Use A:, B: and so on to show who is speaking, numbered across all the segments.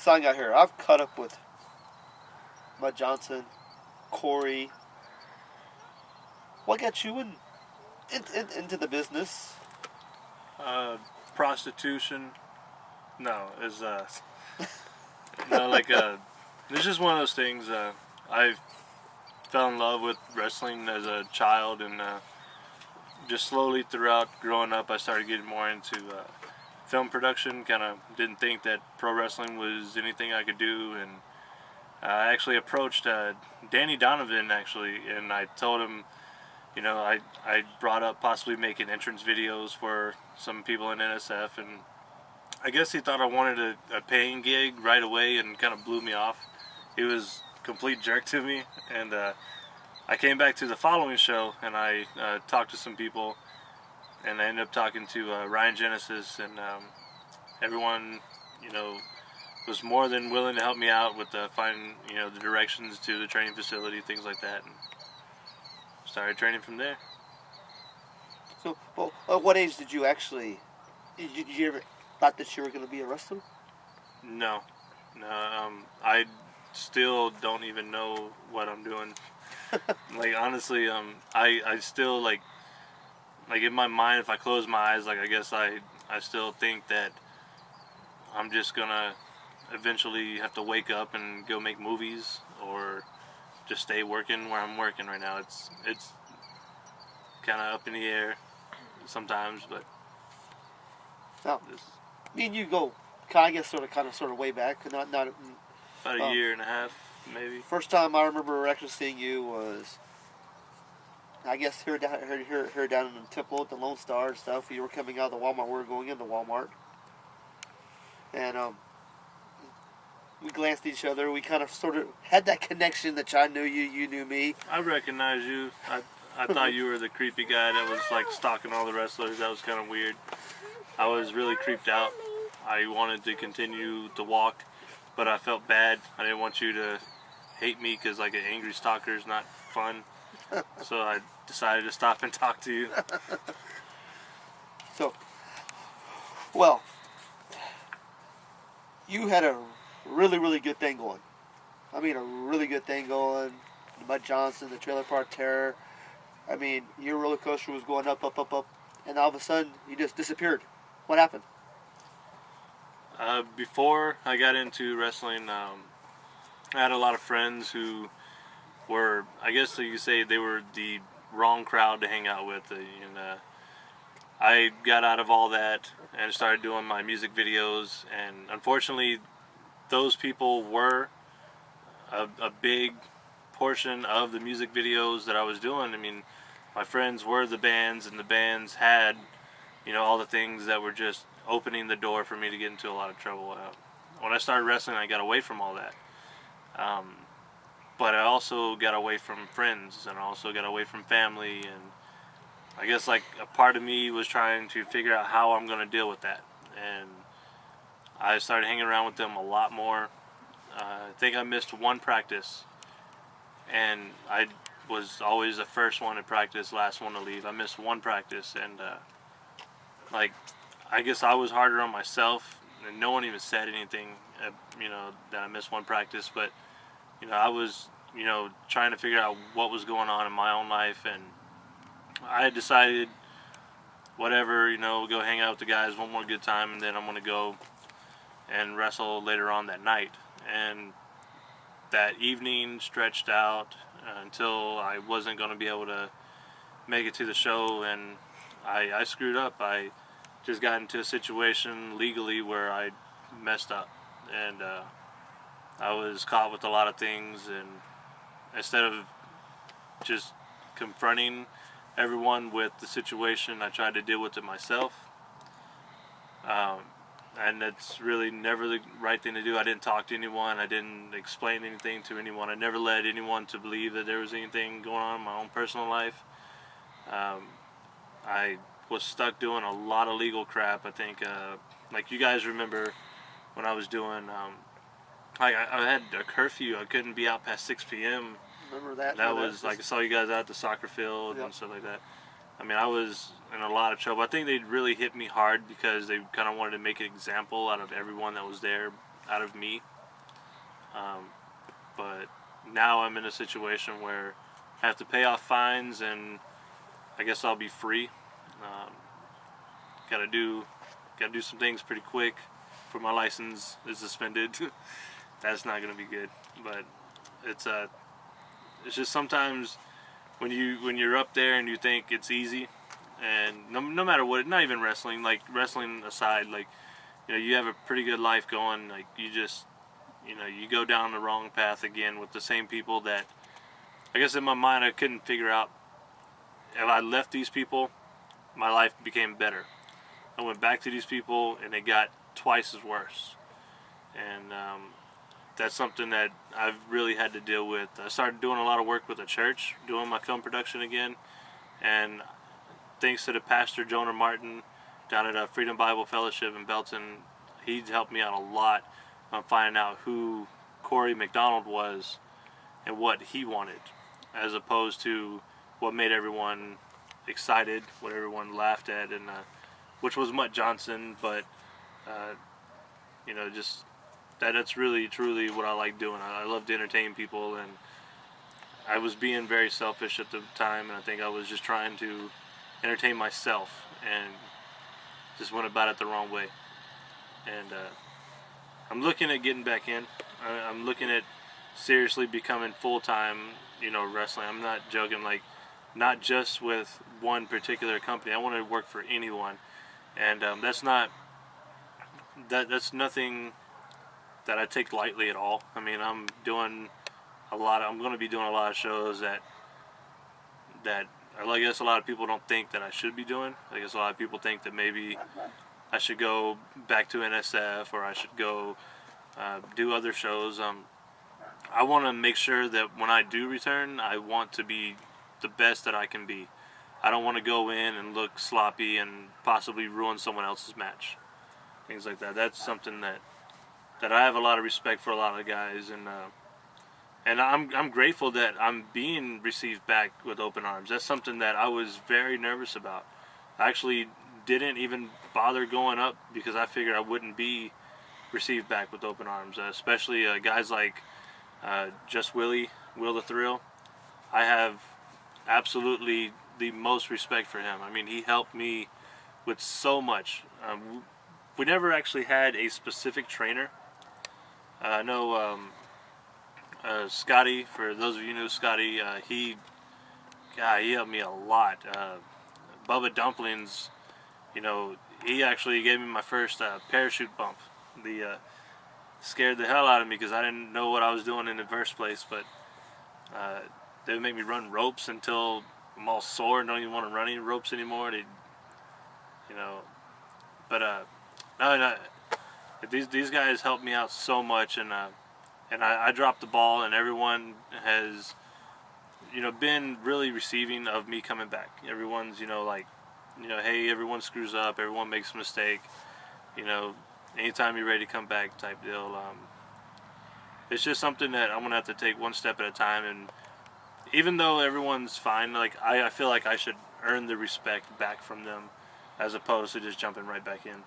A: So I got here. I've caught up with MUTT Johnson, Corey. What got you into the business?
B: Prostitution. No, is no, like it's just one of those things. I fell in love with wrestling as a child, and just slowly throughout growing up, I started getting more into film production. Kind of didn't think that pro wrestling was anything I could do, and I actually approached Danny Donovan and I told him, I brought up possibly making entrance videos for some people in NSF, and I guess he thought I wanted a paying gig right away and kind of blew me off. He was a complete jerk to me, and I came back to the following show and I talked to some people, and I ended up talking to Ryan Genesis, and everyone, was more than willing to help me out with finding, the directions to the training facility, things like that, and started training from there.
A: So, well, at what age did you actually? Did you ever thought that you were going to be a wrestler?
B: No, I still don't even know what I'm doing. Like, honestly, I still like in my mind, if I close my eyes, like, I guess I still think that I'm just gonna eventually have to wake up and go make movies, or just stay working where I'm working right now. It's kind of up in the air sometimes, but
A: now, me and you go, kind of way back, not
B: about a year and a half, maybe.
A: First time I remember actually seeing you was, I guess, here down in Temple at the Lone Star and stuff. You were coming out of the Walmart. We were going into Walmart, and we glanced at each other. We kind of sort of had that connection that I knew you, you knew me.
B: I recognized you. I thought you were the creepy guy that was like stalking all the wrestlers. That was kind of weird. I was really creeped out. I wanted to continue to walk, but I felt bad. I didn't want you to hate me because like an angry stalker is not fun. So I decided to stop and talk to you.
A: So, well, you had a really, really good thing going. I mean, a really good thing going. MUTT Johnson, the Trailer Park Terror. I mean, your roller coaster was going up, up, up, up, and all of a sudden, you just disappeared. What happened?
B: Before I got into wrestling, I had a lot of friends who were, I guess you could say, they were the wrong crowd to hang out with. And I got out of all that and started doing my music videos. And unfortunately, those people were a big portion of the music videos that I was doing. I mean, my friends were the bands, and the bands had, all the things that were just opening the door for me to get into a lot of trouble. When I started wrestling, I got away from all that. But I also got away from friends, and I also got away from family, and I guess like a part of me was trying to figure out how I'm going to deal with that. And I started hanging around with them a lot more. I think I missed one practice, and I was always the first one to practice, last one to leave. I missed one practice, and I guess I was harder on myself, and no one even said anything, that I missed one practice, but, I was, trying to figure out what was going on in my own life, and I decided, whatever, go hang out with the guys one more good time, and then I'm going to go and wrestle later on that night. And that evening stretched out until I wasn't going to be able to make it to the show, and I screwed up. I just got into a situation legally where I messed up, and I was caught with a lot of things, and instead of just confronting everyone with the situation, I tried to deal with it myself, and that's really never the right thing to do. I didn't talk to anyone. I didn't explain anything to anyone. I never led anyone to believe that there was anything going on in my own personal life. I was stuck doing a lot of legal crap. I think, like you guys remember when I was doing, I had a curfew. I couldn't be out past 6 p.m.
A: Remember that?
B: That was like, I saw you guys out at the soccer field, yep, and stuff like that. I mean, I was in a lot of trouble. I think they really hit me hard because they kind of wanted to make an example out of everyone that was there, out of me. But now I'm in a situation where I have to pay off fines, and I guess I'll be free. Um, gotta do some things pretty quick before my license is suspended. That's not gonna be good. But it's it's just sometimes when you're up there and you think it's easy, and no matter what, not even wrestling, like wrestling aside, like you have a pretty good life going, like you just you go down the wrong path again with the same people that I guess in my mind I couldn't figure out. If I left these people, my life became better. I went back to these people and it got twice as worse. And that's something that I've really had to deal with. I started doing a lot of work with the church, doing my film production again, and thanks to the pastor Jonah Martin down at Freedom Bible Fellowship in Belton, he helped me out a lot on finding out who Corey McDonald was and what he wanted, as opposed to what made everyone excited, what everyone laughed at, and which was MUTT Johnson. But just that's really truly what I like doing. I love to entertain people, and I was being very selfish at the time, and I think I was just trying to entertain myself and just went about it the wrong way. And I'm looking at getting back in. I'm looking at seriously becoming full-time, wrestling. I'm not joking, like not just with one particular company. I want to work for anyone, and that's nothing that I take lightly at all. I mean, I'm going to be doing a lot of shows that I guess a lot of people don't think that I should be doing. I guess a lot of people think that maybe I should go back to NSF or I should go do other shows. I want to make sure that when I do return, I want to be the best that I can be. I don't want to go in and look sloppy and possibly ruin someone else's match. Things like that. That's something that I have a lot of respect for a lot of guys, and I'm grateful that I'm being received back with open arms. That's something that I was very nervous about. I actually didn't even bother going up because I figured I wouldn't be received back with open arms, especially guys like Just Will the Thrill. I have absolutely the most respect for him. I mean, he helped me with so much. We never actually had a specific trainer. I know Scotty, for those of you who know Scotty, he helped me a lot. Bubba Dumplings, he actually gave me my first parachute bump. The scared the hell out of me because I didn't know what I was doing in the first place. But they would make me run ropes until I'm all sore and don't even want to run any ropes anymore. But no, these guys helped me out so much, and I dropped the ball, and everyone has been really receiving of me coming back. Everyone's hey, everyone screws up, everyone makes a mistake, anytime you're ready to come back type deal. It's just something that I'm gonna have to take one step at a time, and even though everyone's fine, like I feel like I should earn the respect back from them as opposed to just jumping right back in.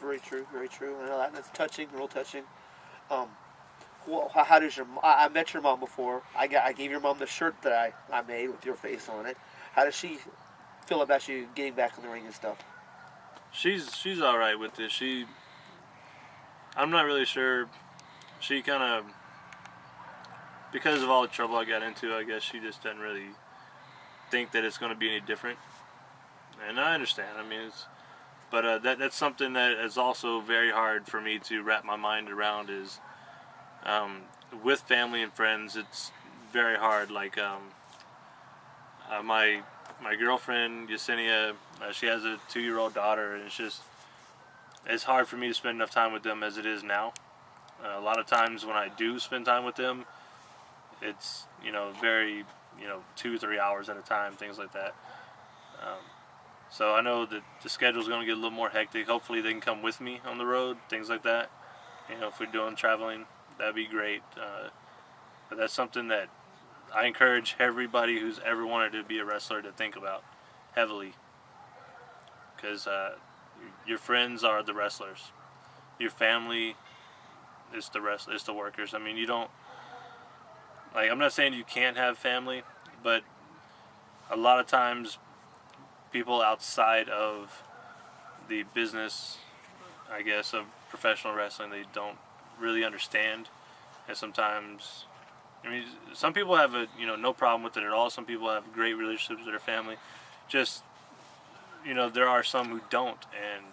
A: Very true, very true. I know that's touching, real touching. How does I met your mom before. I gave your mom the shirt that I made with your face on it. How does she feel about you getting back in the ring and stuff?
B: She's all right with this. I'm not really sure. She kind of, because of all the trouble I got into, I guess she just doesn't really think that it's going to be any different. And I understand. I mean, but that's something that is also very hard for me to wrap my mind around. Is with family and friends, it's very hard. Like my girlfriend Yesenia, she has a 2-year-old daughter, and it's hard for me to spend enough time with them as it is now. A lot of times when I do spend time with them, it's very 2-3 hours at a time, things like that. So I know that the schedule's going to get a little more hectic. Hopefully they can come with me on the road, things like that. If we're doing traveling, that'd be great. But that's something that I encourage everybody who's ever wanted to be a wrestler to think about heavily. Because your friends are the wrestlers. Your family it's the workers. I mean, you don't, like, I'm not saying you can't have family, but a lot of times people outside of the business, I guess, of professional wrestling, they don't really understand. And sometimes, I mean, some people have no problem with it at all. Some people have great relationships with their family. Just, there are some who don't, and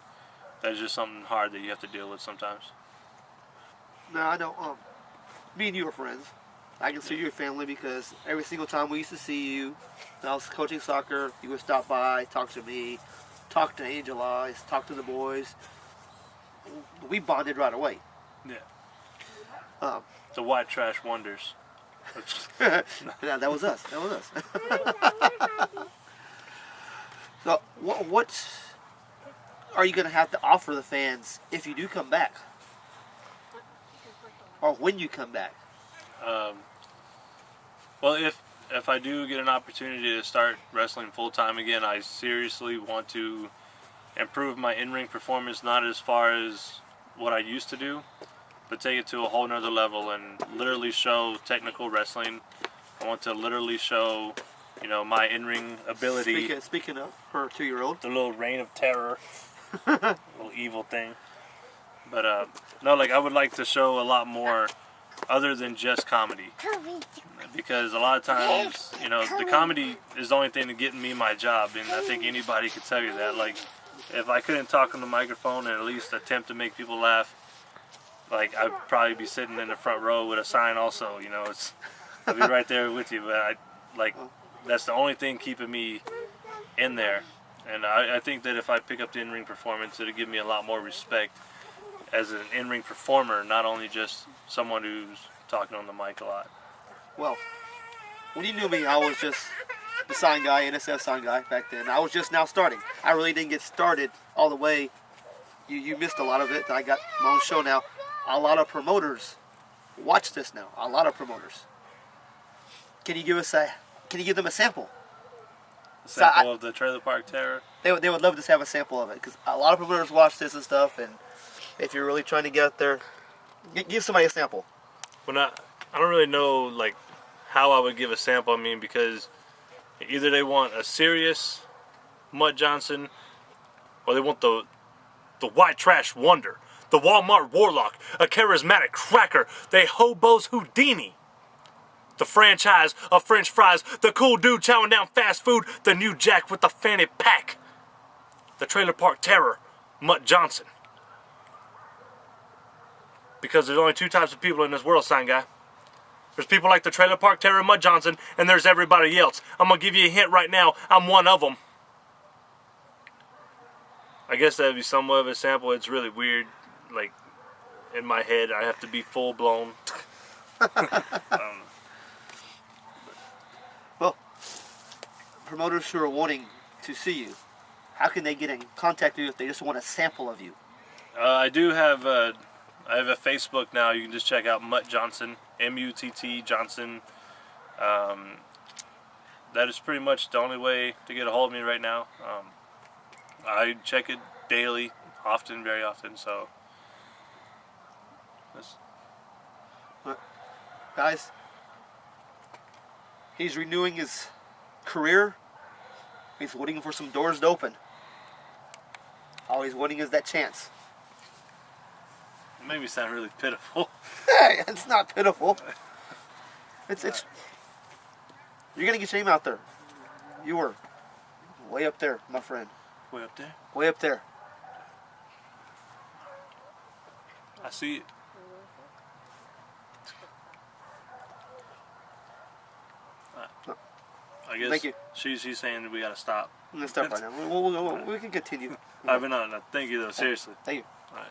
B: that's just something hard that you have to deal with sometimes.
A: No, I don't. Me and you are friends. I consider you a family because every single time we used to see you, when I was coaching soccer, you would stop by, talk to me, talk to Angel Eyes, talk to the boys. We bonded right away.
B: Yeah. The white trash wonders.
A: Yeah, that was us. That was us. So, what are you going to have to offer the fans if you do come back? Or when you come back?
B: Well, if I do get an opportunity to start wrestling full time again, I seriously want to improve my in-ring performance, not as far as what I used to do, but take it to a whole nother level and literally show technical wrestling. I want to literally show, my in-ring ability.
A: Speaking of her 2-year-old,
B: the little reign of terror, little evil thing. But no, like, I would like to show a lot more other than just comedy, because a lot of times, the comedy is the only thing to getting me my job, and I think anybody could tell you that. Like, if I couldn't talk on the microphone and at least attempt to make people laugh, like, I'd probably be sitting in the front row with a sign also, I'd be right there with you, but that's the only thing keeping me in there. And I think that if I pick up the in-ring performance, it'll give me a lot more respect as an in-ring performer, not only just someone who's talking on the mic a lot.
A: Well, when you knew me, I was just the sign guy, NSF sign guy back then. I was just now starting. I really didn't get started all the way. You missed a lot of it. I got my own show now. A lot of promoters watch this now. A lot of promoters. Can you give them a sample?
B: A sample of the Trailer Park Terror?
A: They would love to have a sample of it, because a lot of promoters watch this and stuff, and if you're really trying to get out there, give somebody a sample.
B: Well, I don't really know, like, how I would give a sample. I mean, because either they want a serious MUTT Johnson, or they want the white trash wonder, the Walmart warlock, a charismatic cracker, they hobos Houdini, the franchise of French fries, the cool dude chowing down fast food, the new jack with the fanny pack, the Trailer Park Terror, MUTT Johnson. Because there's only 2 types of people in this world, sign guy. There's people like the Trailer Park Terror, MUTT Johnson, and there's everybody else. I'm going to give you a hint right now. I'm one of them. I guess that would be somewhat of a sample. It's really weird. Like, in my head, I have to be full blown.
A: Well, promoters who are wanting to see you, how can they get in contact with you if they just want a sample of you?
B: I do have a Facebook now. You can just check out MUTT Johnson, MUTT Johnson. That is pretty much the only way to get a hold of me right now. I check it daily, often, very often. So,
A: guys, he's renewing his career. He's waiting for some doors to open. All he's wanting is that chance.
B: it made me sound really pitiful.
A: Hey, it's not pitiful. It's. You're gonna get your name out there. You were way up there, my friend.
B: Way up there?
A: Way up there.
B: I see it. I guess
A: Thank you.
B: She's saying that we gotta stop.
A: I'm gonna stop right now. We can continue.
B: I've been on. Thank you though. Seriously.
A: Thank you.
B: All right.